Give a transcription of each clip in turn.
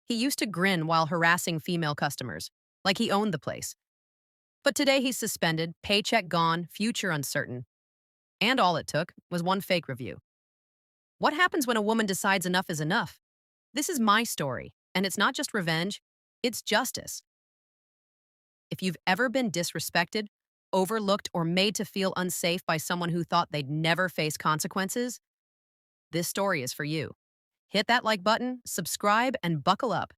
He used to grin while harassing female customers, like he owned the place. But today he's suspended, paycheck gone, future uncertain. And all it took was one fake review. What happens when a woman decides enough is enough? This is my story, and it's not just revenge, it's justice. If you've ever been disrespected, overlooked, or made to feel unsafe by someone who thought they'd never face consequences, this story is for you. Hit that like button, subscribe, and buckle up.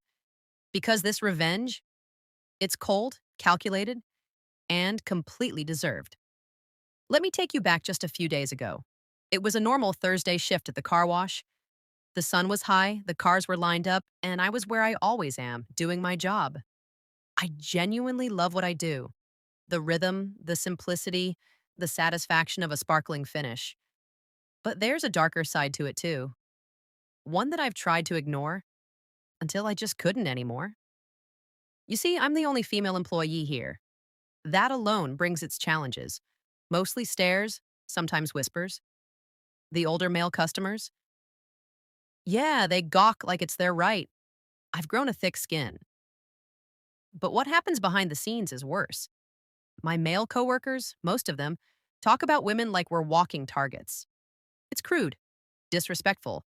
Because this revenge, it's cold, calculated, and completely deserved. Let me take you back just a few days ago. It was a normal Thursday shift at the car wash. The sun was high, the cars were lined up, and I was where I always am, doing my job. I genuinely love what I do. The rhythm, the simplicity, the satisfaction of a sparkling finish. But there's a darker side to it too. One that I've tried to ignore until I just couldn't anymore. You see, I'm the only female employee here. That alone brings its challenges. Mostly stares, sometimes whispers. The older male customers, yeah, they gawk like it's their right. I've grown a thick skin. But what happens behind the scenes is worse. My male coworkers, most of them, talk about women like we're walking targets. It's crude, disrespectful.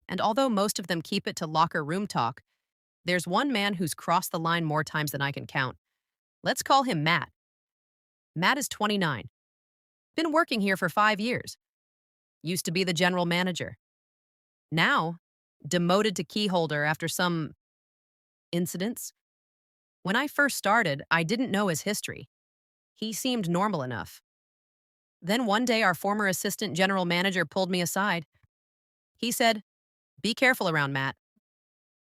And although most of them keep it to locker room talk, there's one man who's crossed the line more times than I can count. Let's call him Matt. Matt is 29. Been working here for 5 years. Used to be the general manager. Now, demoted to key holder after some incidents. When I first started, I didn't know his history. He seemed normal enough. Then one day, our former assistant general manager pulled me aside. He said, "Be careful around Matt.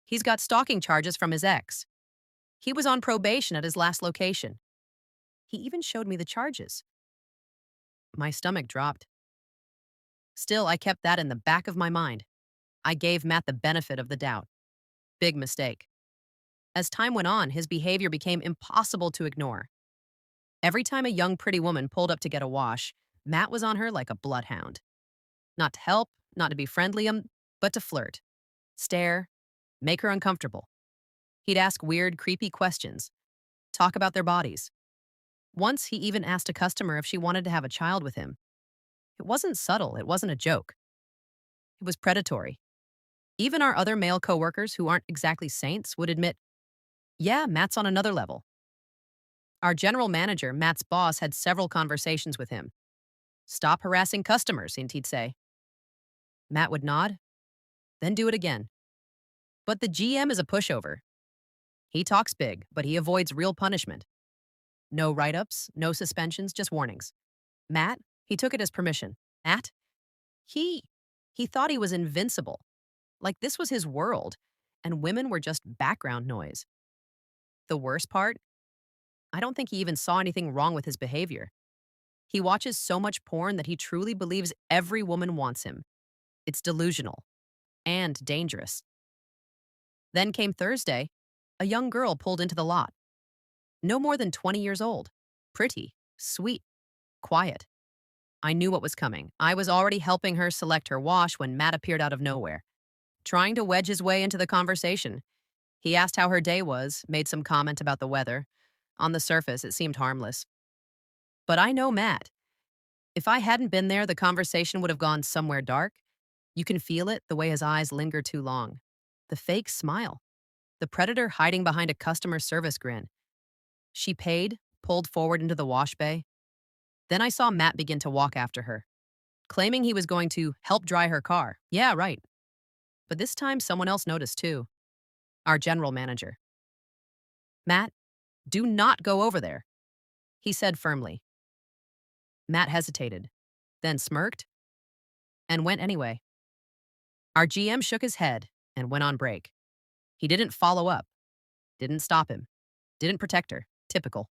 He's got stalking charges from his ex. He was on probation at his last location." He even showed me the charges. My stomach dropped. Still, I kept that in the back of my mind. I gave Matt the benefit of the doubt. Big mistake. As time went on, his behavior became impossible to ignore. Every time a young, pretty woman pulled up to get a wash, Matt was on her like a bloodhound. Not to help, not to be friendly, but to flirt, stare, make her uncomfortable. He'd ask weird, creepy questions, talk about their bodies. Once, he even asked a customer if she wanted to have a child with him. It wasn't subtle, it wasn't a joke. It was predatory. Even our other male coworkers, who aren't exactly saints, would admit, yeah, Matt's on another level. Our general manager, Matt's boss, had several conversations with him. Stop harassing customers, he'd say. Matt would nod, then do it again. But the GM is a pushover. He talks big, but he avoids real punishment. No write-ups, no suspensions, just warnings. Matt, he took it as permission. Matt, he thought he was invincible. Like this was his world, and women were just background noise. The worst part? I don't think he even saw anything wrong with his behavior. He watches so much porn that he truly believes every woman wants him. It's delusional and dangerous. Then came Thursday. A young girl pulled into the lot. No more than 20 years old. Pretty, sweet, quiet. I knew what was coming. I was already helping her select her wash when Matt appeared out of nowhere, trying to wedge his way into the conversation. He asked how her day was, made some comment about the weather. On the surface, it seemed harmless. But I know Matt. If I hadn't been there, the conversation would have gone somewhere dark. You can feel it, the way his eyes linger too long. The fake smile. The predator hiding behind a customer service grin. She paid, pulled forward into the wash bay. Then I saw Matt begin to walk after her, claiming he was going to help dry her car. Yeah, right. But this time, someone else noticed too. Our general manager. Matt, do not go over there, he said firmly. Matt hesitated, then smirked, and went anyway. Our GM shook his head and went on break. He didn't follow up, didn't stop him, didn't protect her. Typical.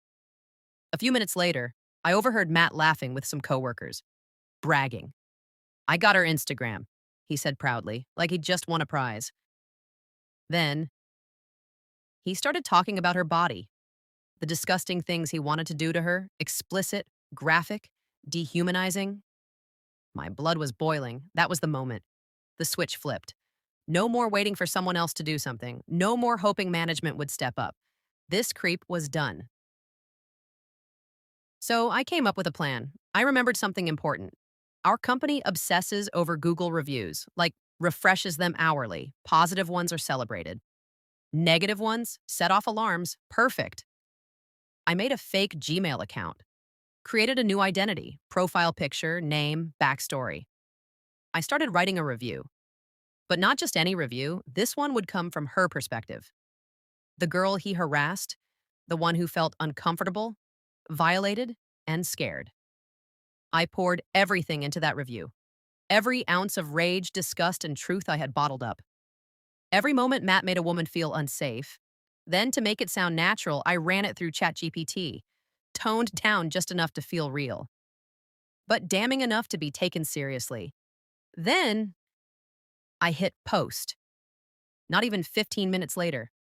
A few minutes later, I overheard Matt laughing with some coworkers, bragging. I got her Instagram, he said proudly, like he'd just won a prize. Then, he started talking about her body, the disgusting things he wanted to do to her, explicit, graphic, dehumanizing. My blood was boiling. That was the moment. The switch flipped. No more waiting for someone else to do something. No more hoping management would step up. This creep was done. So I came up with a plan. I remembered something important. Our company obsesses over Google reviews, like refreshes them hourly. Positive ones are celebrated. Negative ones set off alarms. Perfect. I made a fake Gmail account, created a new identity, profile picture, name, backstory. I started writing a review, but not just any review. This one would come from her perspective. The girl he harassed, the one who felt uncomfortable, violated, and scared. I poured everything into that review. Every ounce of rage, disgust, and truth I had bottled up. Every moment Matt made a woman feel unsafe. Then, to make it sound natural, I ran it through ChatGPT, toned down just enough to feel real, but damning enough to be taken seriously. Then, I hit post. Not even 15 minutes later,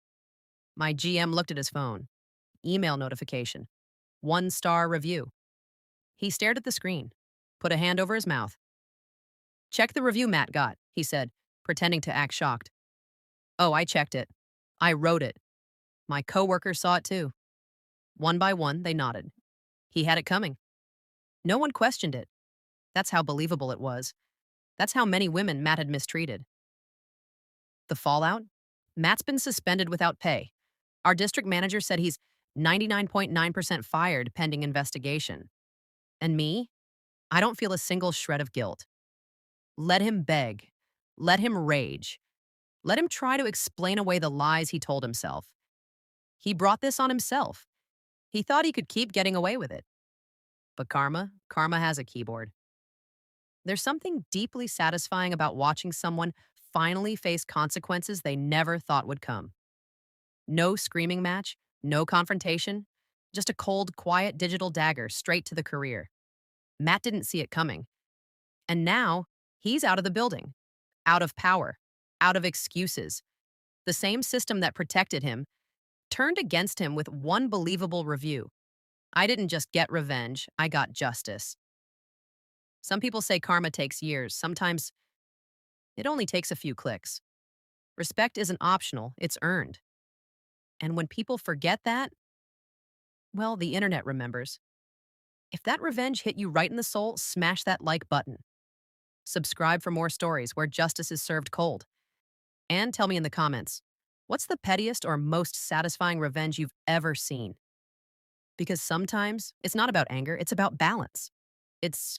my GM looked at his phone. Email notification. 1-star review. He stared at the screen, put a hand over his mouth. Check the review Matt got, he said, pretending to act shocked. Oh, I checked it. I wrote it. My coworkers saw it too. One by one, they nodded. He had it coming. No one questioned it. That's how believable it was. That's how many women Matt had mistreated. The fallout? Matt's been suspended without pay. Our district manager said he's 99.9% fired pending investigation. And me? I don't feel a single shred of guilt. Let him beg. Let him rage. Let him try to explain away the lies he told himself. He brought this on himself. He thought he could keep getting away with it. But karma has a keyboard. There's something deeply satisfying about watching someone finally face consequences they never thought would come. No screaming match, no confrontation, just a cold, quiet digital dagger straight to the career. Matt didn't see it coming. And now, he's out of the building, out of power, out of excuses. The same system that protected him turned against him with one believable review. I didn't just get revenge, I got justice. Some people say karma takes years. Sometimes it only takes a few clicks. Respect isn't optional, it's earned. And when people forget that, well, the internet remembers. If that revenge hit you right in the soul, smash that like button. Subscribe for more stories where justice is served cold. And tell me in the comments, what's the pettiest or most satisfying revenge you've ever seen? Because sometimes it's not about anger, it's about balance. It's